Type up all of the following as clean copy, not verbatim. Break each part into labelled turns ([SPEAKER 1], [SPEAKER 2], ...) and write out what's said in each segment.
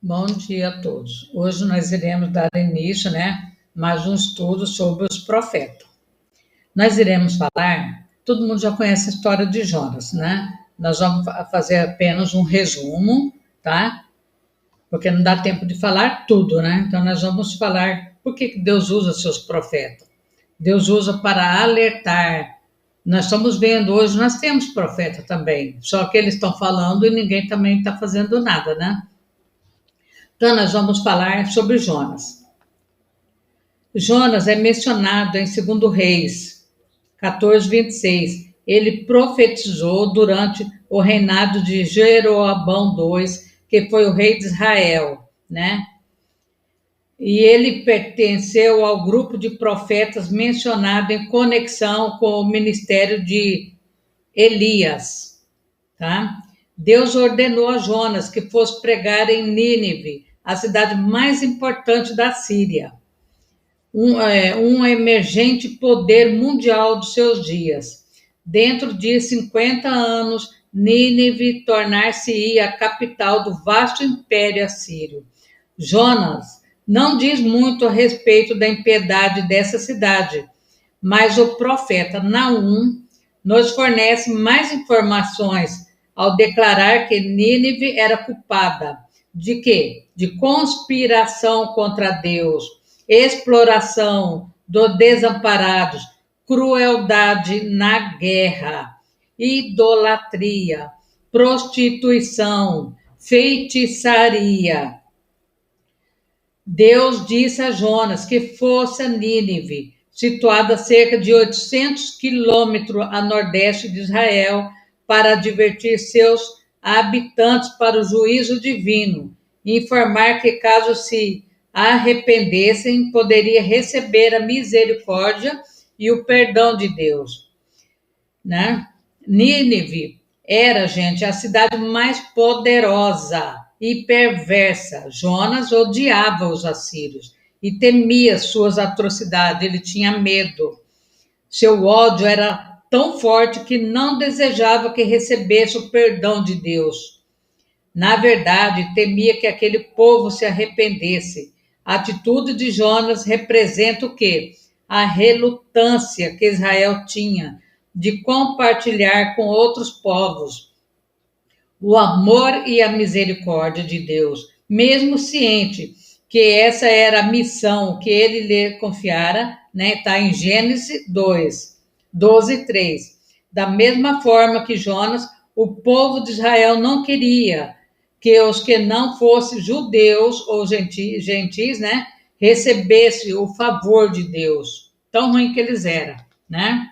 [SPEAKER 1] Bom dia a todos. Hoje nós iremos dar início, mais um estudo sobre os profetas. Nós iremos falar, todo mundo já conhece a história de Jonas, né? Nós vamos fazer apenas um resumo, tá? Porque não dá tempo de falar tudo, né? Então nós vamos falar por que Deus usa seus profetas. Deus usa para alertar. Nós estamos vendo hoje, nós temos profeta também, só que eles estão falando e ninguém também está fazendo nada, né? Então, nós vamos falar sobre Jonas. Jonas é mencionado em 2 Reis 14:26. Ele profetizou durante o reinado de Jeroboão II, que foi o rei de Israel, né? E ele pertenceu ao grupo de profetas mencionado em conexão com o ministério de Elias, tá? Deus ordenou a Jonas que fosse pregar em Nínive, a cidade mais importante da Síria, um emergente poder mundial dos seus dias. Dentro de 50 anos, Nínive tornar-se-ia a capital do vasto império assírio. Jonas não diz muito a respeito da impiedade dessa cidade, mas o profeta Naum nos fornece mais informações ao declarar que Nínive era culpada de quê? De conspiração contra Deus, exploração dos desamparados, crueldade na guerra, idolatria, prostituição, feitiçaria. Deus disse a Jonas que fosse a Nínive, situada a cerca de 800 quilômetros a nordeste de Israel, para advertir seus habitantes para o juízo divino, e informar que, caso se arrependessem, poderia receber a misericórdia e o perdão de Deus, né? Nínive era, gente, a cidade mais poderosa e perversa. Jonas odiava os assírios e temia suas atrocidades, ele tinha medo. Seu ódio era tão forte que não desejava que recebesse o perdão de Deus. Na verdade, temia que aquele povo se arrependesse. A atitude de Jonas representa o quê? A relutância que Israel tinha de compartilhar com outros povos o amor e a misericórdia de Deus, mesmo ciente que essa era a missão que ele lhe confiara, né? Está em Gênesis 2, 12:3. Da mesma forma que Jonas, o povo de Israel não queria que os que não fossem judeus ou gentis, né, recebessem o favor de Deus. Tão ruim que eles eram, né?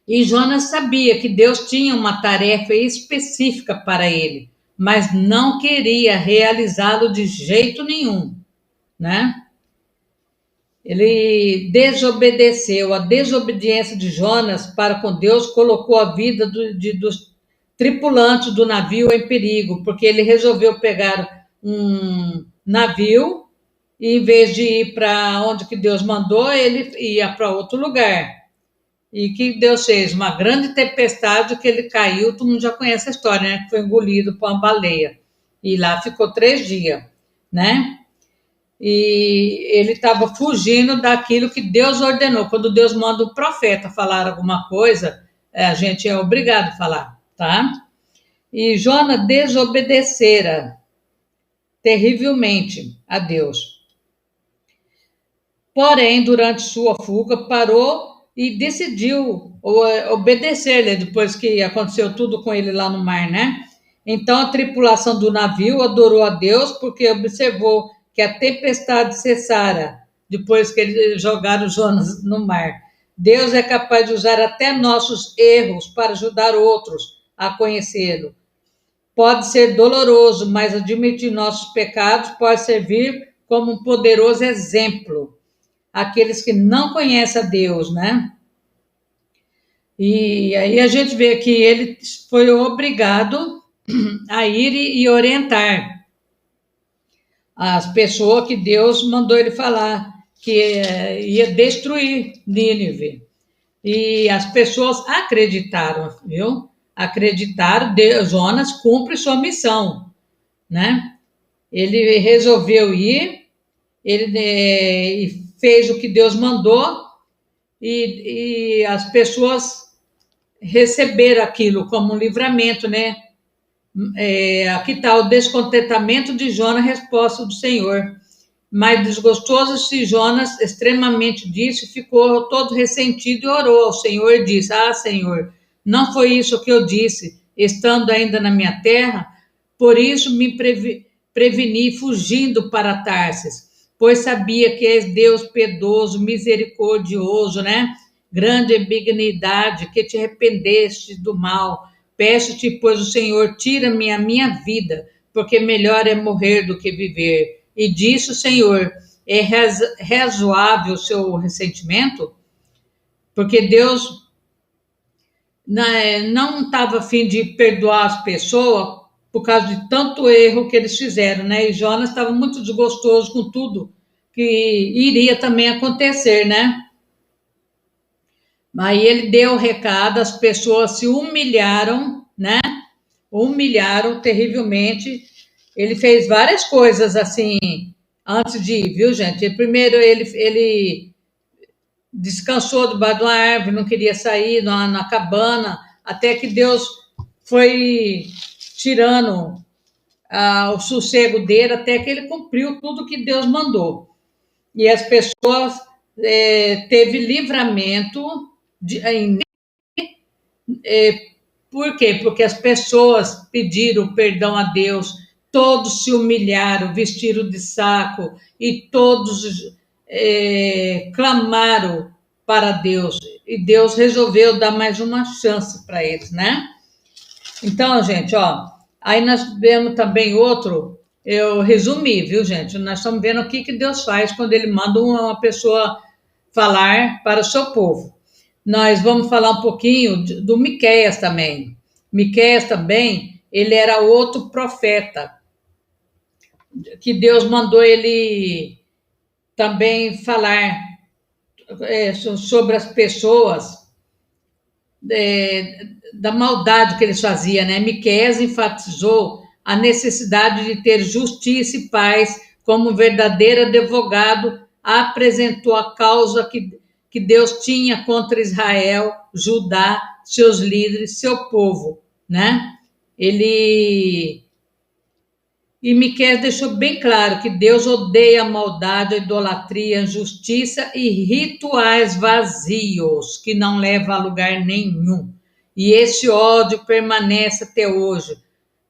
[SPEAKER 1] E Jonas sabia que Deus tinha uma tarefa específica para ele, mas não queria realizá-lo de jeito nenhum, né? Ele desobedeceu. A desobediência de Jonas para com Deus colocou a vida dos tripulantes do navio em perigo, porque ele resolveu pegar um navio e, em vez de ir para onde que Deus mandou, ele ia para outro lugar. E que Deus fez uma grande tempestade, que ele caiu, todo mundo já conhece a história, né? Que foi engolido por uma baleia. E lá ficou 3 dias, né? E ele estava fugindo daquilo que Deus ordenou. Quando Deus manda o profeta falar alguma coisa, a gente é obrigado a falar, tá? E Jonas desobedecera terrivelmente a Deus. Porém, durante sua fuga, parou e decidiu obedecer-lhe, depois que aconteceu tudo com ele lá no mar, né? Então a tripulação do navio adorou a Deus, porque observou que a tempestade cessara depois que eles jogaram Jonas no mar. Deus é capaz de usar até nossos erros para ajudar outros a conhecê-lo. Pode ser doloroso, mas admitir nossos pecados pode servir como um poderoso exemplo àqueles que não conhecem a Deus, né? E aí a gente vê que ele foi obrigado a ir e orientar as pessoas que Deus mandou ele falar, que ia destruir Nínive. E as pessoas acreditaram, viu? Acreditaram, Jonas cumpre sua missão, né? Ele resolveu ir, ele fez o que Deus mandou e as pessoas receberam aquilo como um livramento, né? Aqui está o descontentamento de Jonas, resposta do Senhor. Mas desgostoso-se Jonas extremamente disso, ficou todo ressentido e orou ao Senhor e disse: Ah, Senhor, não foi isso que eu disse, estando ainda na minha terra? Por isso me preveni fugindo para Tarsis, pois sabia que és Deus piedoso, misericordioso, né? Grande é benignidade, que te arrependeste do mal. Peço-te, pois, o Senhor, tira-me a minha vida, porque melhor é morrer do que viver. E disse o Senhor: é razoável o seu ressentimento? Porque Deus não estava a fim de perdoar as pessoas por causa de tanto erro que eles fizeram, né? E Jonas estava muito desgostoso com tudo que iria também acontecer, né? Aí ele deu o recado, as pessoas se humilharam, né? Humilharam terrivelmente. Ele fez várias coisas assim antes de ir, viu, gente? Primeiro ele descansou debaixo de uma árvore, não queria sair na cabana, até que Deus foi tirando o sossego dele, até que ele cumpriu tudo que Deus mandou. E as pessoas teve livramento por quê? Porque as pessoas pediram perdão a Deus, todos se humilharam, vestiram de saco e todos clamaram para Deus. E Deus resolveu dar mais uma chance para eles, né? Então, gente, ó, aí nós vemos também outro, eu resumi, viu, gente? Nós estamos vendo o que Deus faz quando ele manda uma pessoa falar para o seu povo. Nós vamos falar um pouquinho do Miqueias também. Miqueias também, ele era outro profeta, que Deus mandou ele também falar sobre as pessoas, da maldade que eles faziam, né? Miqueias enfatizou a necessidade de ter justiça e paz como verdadeiro advogado, apresentou a causa que Deus tinha contra Israel, Judá, seus líderes, seu povo, né? E Miqueias deixou bem claro que Deus odeia a maldade, a idolatria, a injustiça e rituais vazios que não levam a lugar nenhum. E esse ódio permanece até hoje,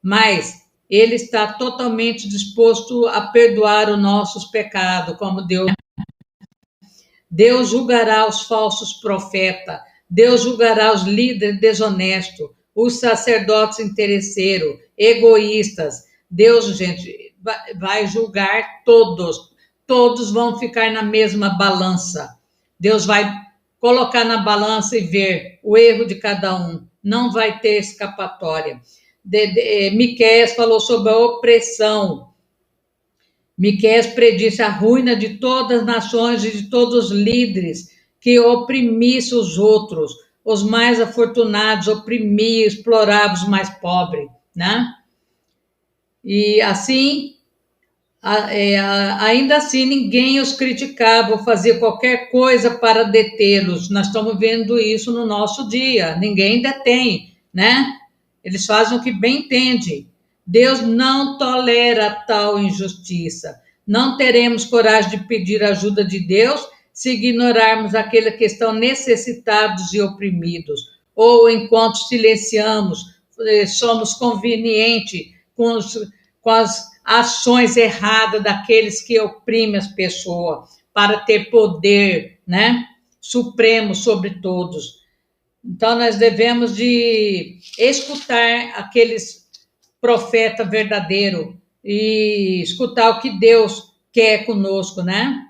[SPEAKER 1] mas ele está totalmente disposto a perdoar os nossos pecados, como Deus julgará os falsos profetas, Deus julgará os líderes desonestos, os sacerdotes interesseiros, egoístas. Deus, gente, vai julgar todos. Todos vão ficar na mesma balança. Deus vai colocar na balança e ver o erro de cada um. Não vai ter escapatória. Miqueias falou sobre a opressão. Miqueias predisse a ruína de todas as nações e de todos os líderes que oprimissem os outros. Os mais afortunados oprimiam, exploravam os mais pobres, né? E assim, ainda assim, ninguém os criticava ou fazia qualquer coisa para detê-los. Nós estamos vendo isso no nosso dia. Ninguém detém, né? Eles fazem o que bem entende. Deus não tolera tal injustiça. Não teremos coragem de pedir ajuda de Deus se ignorarmos aqueles que estão necessitados e oprimidos. Ou enquanto silenciamos, somos convenientes com as ações erradas daqueles que oprimem as pessoas para ter poder, né, supremo sobre todos. Então, nós devemos de escutar aqueles profetas verdadeiros e escutar o que Deus quer conosco, né?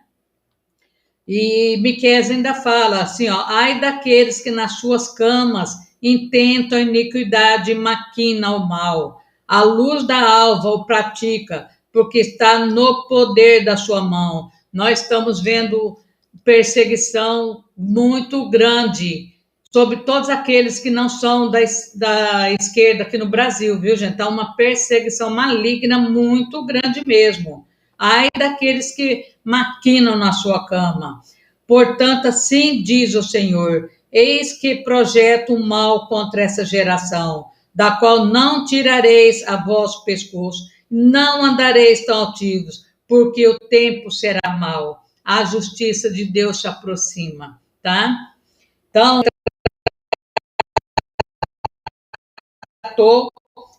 [SPEAKER 1] E Miqueias ainda fala assim, ó, ai daqueles que nas suas camas intentam a iniquidade e maquinam o mal. A luz da alva o pratica, porque está no poder da sua mão. Nós estamos vendo perseguição muito grande sobre todos aqueles que não são da esquerda aqui no Brasil, viu, gente? Tá uma perseguição maligna muito grande mesmo. Ai daqueles que maquinam na sua cama. Portanto, assim diz o Senhor: eis que projeto um mal contra essa geração, da qual não tirareis a vosso pescoço, não andareis tão altivos, porque o tempo será mau. A justiça de Deus se aproxima, tá? Então,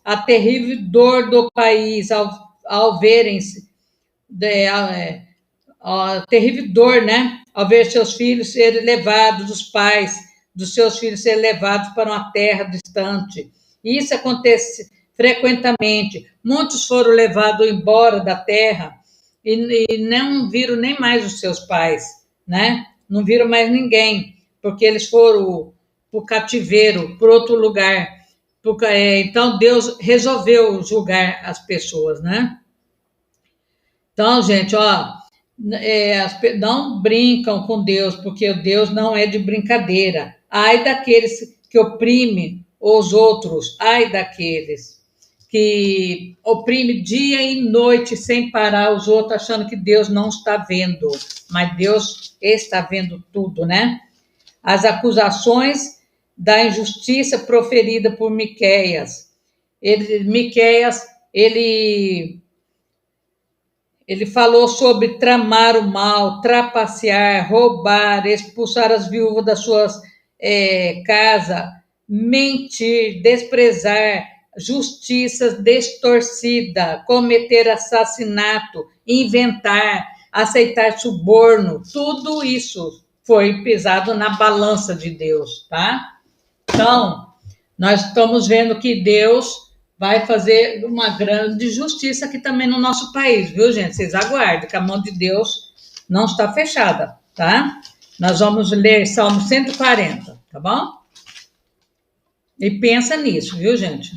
[SPEAKER 1] a terrível dor do país ao verem-se, a terrível dor, né? Ao ver seus filhos serem levados, os pais dos seus filhos serem levados para uma terra distante. Isso acontece frequentemente. Muitos foram levados embora da terra e não viram nem mais os seus pais, né? Não viram mais ninguém, porque eles foram para o cativeiro, para outro lugar. Então Deus resolveu julgar as pessoas, né? Então, gente, ó, não brincam com Deus, porque o Deus não é de brincadeira. Ai daqueles que oprimem os outros, ai daqueles que oprimem dia e noite sem parar os outros, achando que Deus não está vendo, mas Deus está vendo tudo, né? As acusações da injustiça proferida por Miqueias. Miqueias, ele falou sobre tramar o mal, trapacear, roubar, expulsar as viúvas das suas casas, mentir, desprezar, justiça distorcida, cometer assassinato, inventar, aceitar suborno, tudo isso foi pesado na balança de Deus, tá? Então, nós estamos vendo que Deus vai fazer uma grande justiça aqui também no nosso país, viu, gente? Vocês aguardem, que a mão de Deus não está fechada, tá? Nós vamos ler Salmo 140, tá bom? E pensa nisso, viu, gente?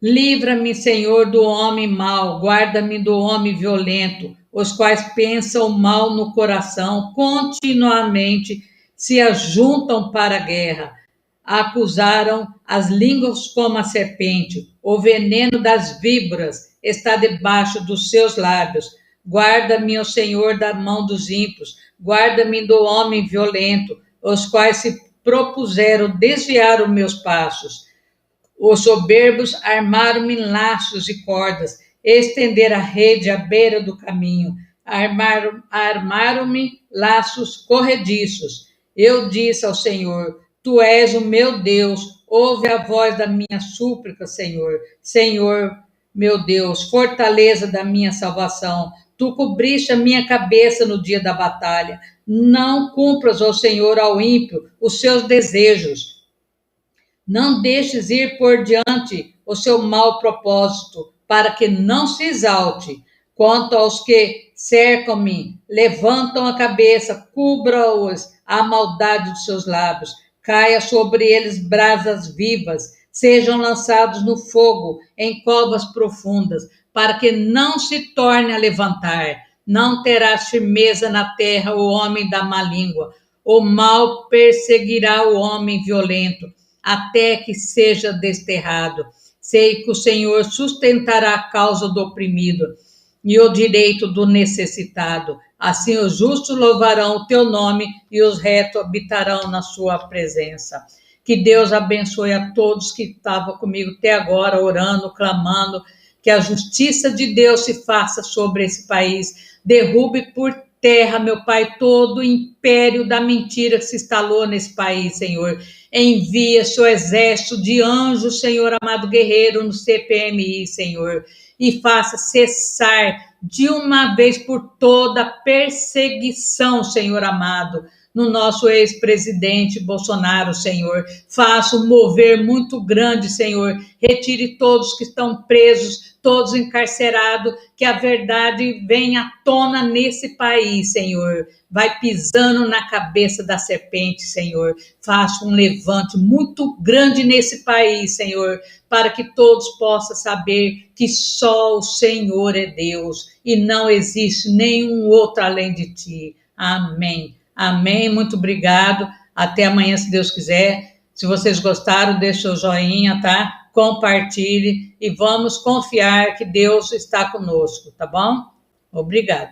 [SPEAKER 1] Livra-me, Senhor, do homem mau, guarda-me do homem violento, os quais pensam mal no coração, continuamente se ajuntam para a guerra. Acusaram as línguas como a serpente, o veneno das víboras está debaixo dos seus lábios. Guarda-me, ó Senhor, da mão dos ímpios, guarda-me do homem violento, os quais se propuseram desviar os meus passos. Os soberbos armaram-me laços e cordas, estenderam a rede à beira do caminho, armaram-me laços corrediços. Eu disse ao Senhor: Tu és o meu Deus, ouve a voz da minha súplica, Senhor. Senhor, meu Deus, fortaleza da minha salvação. Tu cobriste a minha cabeça no dia da batalha. Não cumpras, ó Senhor, ao ímpio os seus desejos. Não deixes ir por diante o seu mau propósito, para que não se exalte. Quanto aos que cercam-me, levantam a cabeça, cubra-os a maldade dos seus lábios. Caia sobre eles brasas vivas, sejam lançados no fogo, em covas profundas, para que não se torne a levantar. Não terá firmeza na terra o homem da má língua. O mal perseguirá o homem violento, até que seja desterrado. Sei que o Senhor sustentará a causa do oprimido e o direito do necessitado. Assim os justos louvarão o teu nome e os retos habitarão na sua presença. Que Deus abençoe a todos que estavam comigo até agora, orando, clamando, que a justiça de Deus se faça sobre esse país. Derrube por terra, meu Pai, todo o império da mentira que se instalou nesse país, Senhor. Envia seu exército de anjos, Senhor amado guerreiro, no CPMI, Senhor, e faça cessar de uma vez por toda a perseguição, Senhor amado, no nosso ex-presidente Bolsonaro, Senhor. Faça um mover muito grande, Senhor. Retire todos que estão presos, todos encarcerados, que a verdade venha à tona nesse país, Senhor. Vai pisando na cabeça da serpente, Senhor. Faça um levante muito grande nesse país, Senhor, para que todos possam saber que só o Senhor é Deus e não existe nenhum outro além de ti. Amém. Amém. Muito obrigado. Até amanhã, se Deus quiser. Se vocês gostaram, deixa o joinha, tá? Compartilhe e vamos confiar que Deus está conosco, tá bom? Obrigado.